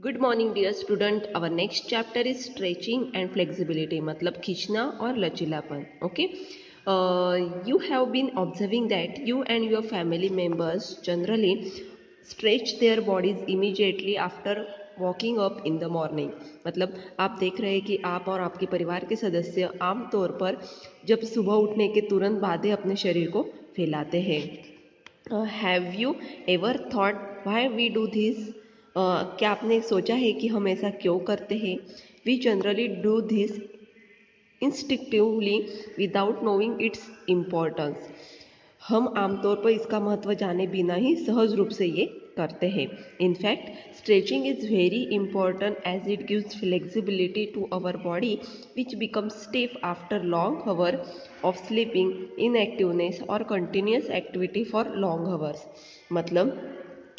Good morning dear student. Our next chapter is stretching and flexibility, मतलब खींचना और लचीलापन। Okay, you have been observing that you and your family members generally stretch their bodies immediately after walking up in the morning. मतलब आप देख रहे हैं कि आप और आपके परिवार के सदस्य आमतौर पर जब सुबह उठने के तुरंत बाद ही अपने शरीर को फैलाते हैं। Have you ever thought why we do this? क्या आपने सोचा है कि हम ऐसा क्यों करते हैं? We generally do this instinctively without knowing its importance. हम आमतौर पर इसका महत्व जाने बिना ही सहज रूप से ये करते हैं। In fact stretching is very important as it gives flexibility to our body which becomes stiff after long hour of sleeping, inactiveness और continuous activity for long hours. मतलब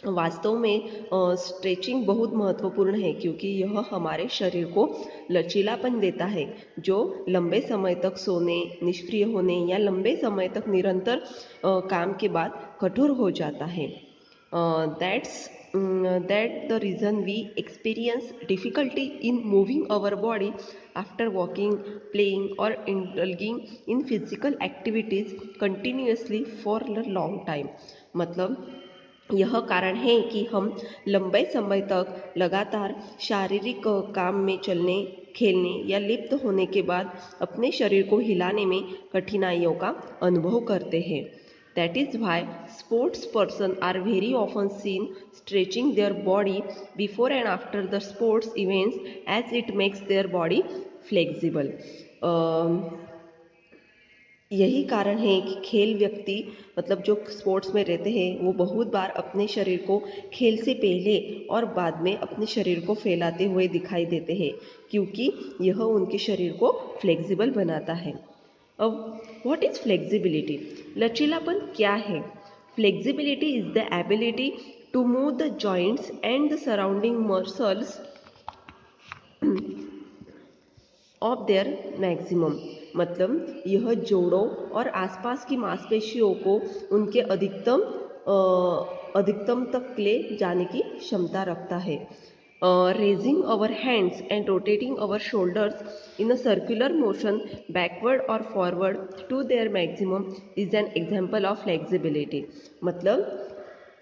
वास्तव में स्ट्रेचिंग बहुत महत्वपूर्ण है क्योंकि यह हमारे शरीर को लचीलापन देता है जो लंबे समय तक सोने, निष्क्रिय होने या लंबे समय तक निरंतर काम के बाद कठोर हो जाता है। That's that the reason we experience difficulty in moving our body after walking, playing और indulging in physical activities continuously for a long time. मतलब यह कारण है कि हम लंबे समय तक लगातार शारीरिक काम में चलने, खेलने या लिप्त होने के बाद अपने शरीर को हिलाने में कठिनाइयों का अनुभव करते हैं। That is why sports person are very often seen stretching their body before and after the sports events as it makes their body flexible. यही कारण है कि खेल व्यक्ति, मतलब जो स्पोर्ट्स में रहते हैं, वो बहुत बार अपने शरीर को खेल से पहले और बाद में अपने शरीर को फैलाते हुए दिखाई देते हैं क्योंकि यह उनके शरीर को फ्लेक्सिबल बनाता है। अब व्हाट इज़ फ्लेक्सिबिलिटी? लचीलापन क्या है? Flexibility is the ability to move the joints and the surrounding muscles of their maximum. मतलब यह जोड़ों और आसपास की मांसपेशियों को उनके अधिकतम तक ले जाने की क्षमता रखता है। Raising our hands and rotating our shoulders in a circular motion backward और forward to their maximum is an example of flexibility. मतलब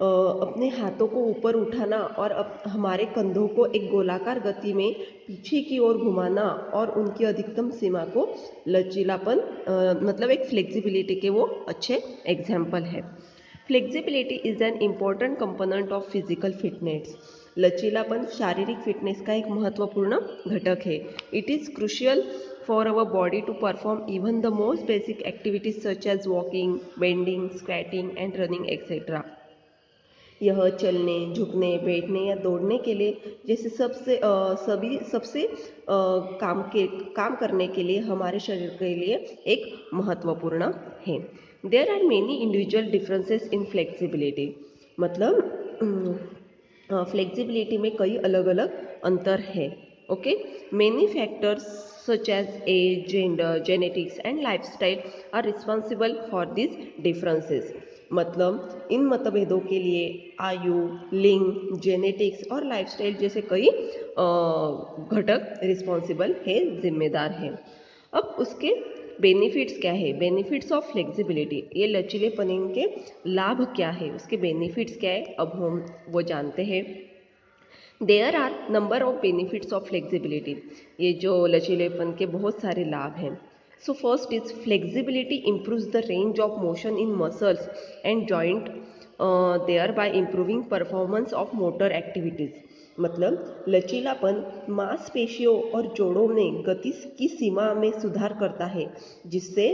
अपने हाथों को ऊपर उठाना और हमारे कंधों को एक गोलाकार गति में पीछे की ओर घुमाना और उनकी अधिकतम सीमा को लचीलापन, मतलब एक फ्लेक्सिबिलिटी के वो अच्छे एग्जाम्पल है। Flexibility is an important component of physical fitness. लचीलापन शारीरिक फिटनेस का एक महत्वपूर्ण घटक है। It is crucial for our body to perform even the most basic activities such as walking, bending, squatting and running etcetera. यह चलने, झुकने, बैठने या दौड़ने के लिए जैसे सबसे काम करने के लिए हमारे शरीर के लिए एक महत्वपूर्ण है। There are many individual differences in flexibility. मतलब फ्लेक्सिबिलिटी में कई अलग अलग अंतर है। Okay, many factors such as age, gender, genetics and lifestyle are responsible for these differences। मतलब इन मतभेदों के लिए आयु, लिंग, जेनेटिक्स और लाइफस्टाइल जैसे कई घटक रिस्पॉन्सिबल है, जिम्मेदार हैं। अब उसके बेनिफिट्स क्या है? बेनिफिट्स ऑफ फ्लेक्सिबिलिटी, ये लचीलेपन के लाभ क्या है, उसके बेनिफिट्स क्या है, अब हम वो जानते हैं। There are number of benefits of flexibility. ये जो लचीलेपन के बहुत सारे लाभ हैं। So first is flexibility improves the range of motion in muscles and joint, thereby improving performance of motor activities. मतलब लचीलापन मांसपेशियों और जोड़ों में गति की सीमा में सुधार करता है जिससे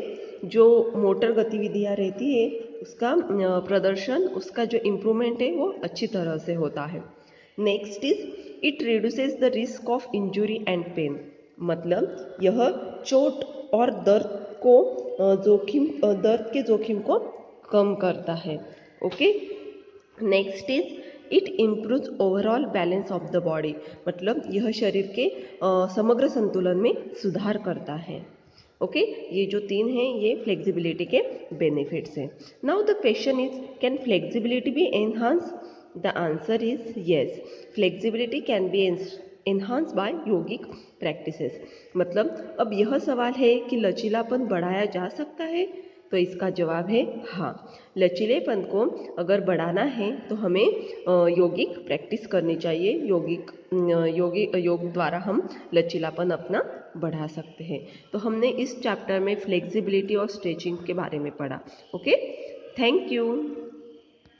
जो मोटर गतिविधियाँ रहती है उसका प्रदर्शन, उसका जो इम्प्रूवमेंट है वो अच्छी तरह से होता है। Next is it reduces the risk of injury and pain. मतलब यह चोट और दर्द के जोखिम को कम करता है। Okay, next is it improves overall balance of the body. मतलब यह शरीर के समग्र संतुलन में सुधार करता है। ओके, ये जो तीन हैं ये फ्लेक्सिबिलिटी के बेनिफिट्स हैं। Now the question is can flexibility be enhance? The answer is yes, flexibility can be enhance by yogic practices. मतलब अब यह सवाल है कि लचीलापन बढ़ाया जा सकता है, तो इसका जवाब है हाँ। लचीलेपन को अगर बढ़ाना है तो हमें योगिक प्रैक्टिस करनी चाहिए। योग द्वारा हम लचीलापन अपना बढ़ा सकते हैं। तो हमने इस चैप्टर में फ्लेक्सिबिलिटी और स्ट्रेचिंग के बारे में पढ़ा। Okay, thank you.